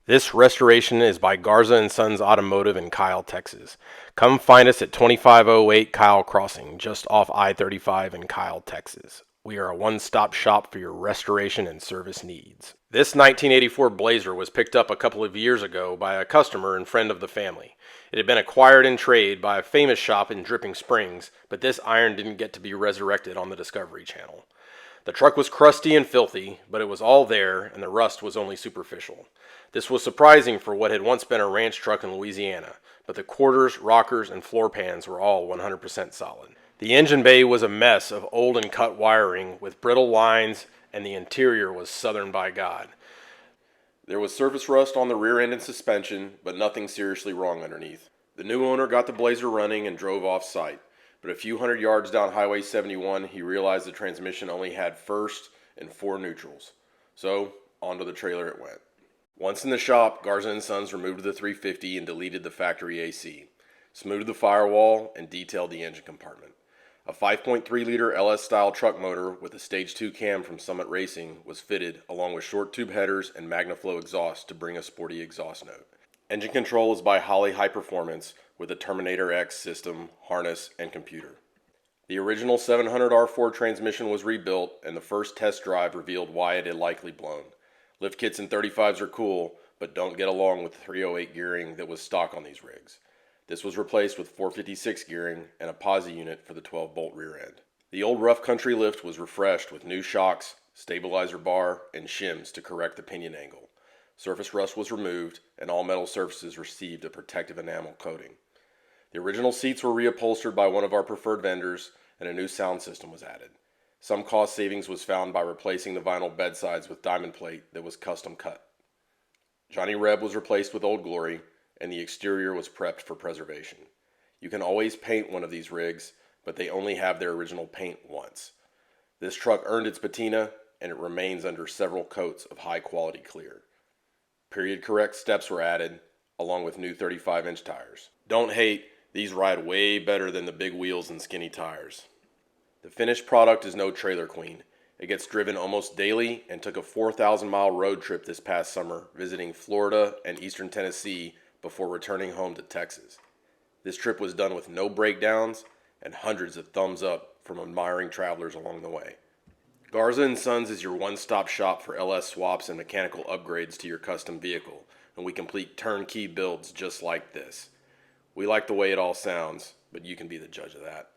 This restoration is by Garza Sons Automotive in Kyle, Texas. Come find us at 2508 Kyle Crossing, just off I-35 in Kyle, Texas. We are a one-stop shop for your restoration and service needs. This 1984 Blazer was picked up a couple of years ago by a customer and friend of the family. It had been acquired in trade by a famous shop in Dripping Springs, but this iron didn't get to be resurrected on the Discovery Channel. The truck was crusty and filthy, but it was all there, and the rust was only superficial. This was surprising for what had once been a ranch truck in Louisiana, but the quarters, rockers, and floor pans were all 100% solid. The engine bay was a mess of old and cut wiring with brittle lines, and the interior was Southern by God. There was surface rust on the rear end and suspension, but nothing seriously wrong underneath. The new owner got the Blazer running and drove off site, but a few hundred yards down Highway 71, he realized the transmission only had first and 4 neutrals. So, onto the trailer it went. Once in the shop, Garza Sons removed the 350 and deleted the factory AC, smoothed the firewall, and detailed the engine compartment. A 5.3-liter LS-style truck motor with a Stage 2 cam from Summit Racing was fitted, along with short tube headers and MagnaFlow exhaust to bring a sporty exhaust note. Engine control is by Holley High Performance with a Terminator X system, harness, and computer. The original 700R4 transmission was rebuilt, and the first test drive revealed why it had likely blown. Lift kits and 35s are cool, but don't get along with the 308 gearing that was stock on these rigs. This was replaced with 456 gearing and a posi unit for the 12-bolt rear end. The old rough country lift was refreshed with new shocks, stabilizer bar, and shims to correct the pinion angle. Surface rust was removed, and all metal surfaces received a protective enamel coating. The original seats were reupholstered by one of our preferred vendors, and a new sound system was added. Some cost savings was found by replacing the vinyl bedsides with diamond plate that was custom cut. Johnny Reb was replaced with Old Glory, and the exterior was prepped for preservation. You can always paint one of these rigs, but they only have their original paint once. This truck earned its patina, and it remains under several coats of high-quality clear. Period correct steps were added, along with new 35-inch tires. Don't hate, these ride way better than the big wheels and skinny tires. The finished product is no trailer queen. It gets driven almost daily and took a 4,000-mile road trip this past summer, visiting Florida and eastern Tennessee before returning home to Texas. This trip was done with no breakdowns and hundreds of thumbs up from admiring travelers along the way. Garza Sons is your one-stop shop for LS swaps and mechanical upgrades to your custom vehicle, and we complete turnkey builds just like this. We like the way it all sounds, but you can be the judge of that.